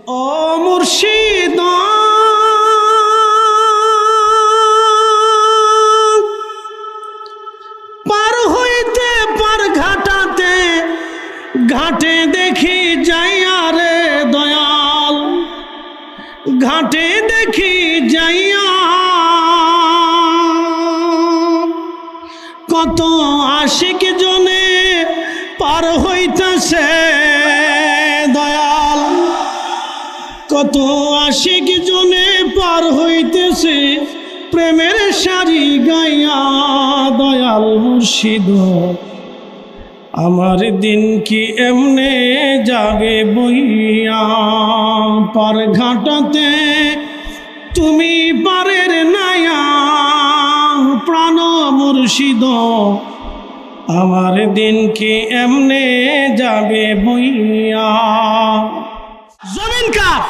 ও মুর্শিদ পার হইতে পার ঘাটাতে ঘাটে দেখি যাইয়া রে দয়াল ঘাটে দেখি যাইয়া কত আশিক জনে পার হইতেছে দয়াল কত আশিক জনে পার হইতেছে প্রেমের সারি গাইয়া দয়াল মুর্শিদ আমার দিন কি এমনে যাবে বইয়া পার ঘাটাতে তুমি পারের নায়া প্রাণ মুর্শিদ আমার দিন কি এমনে যাবে বইয়া জমিন কার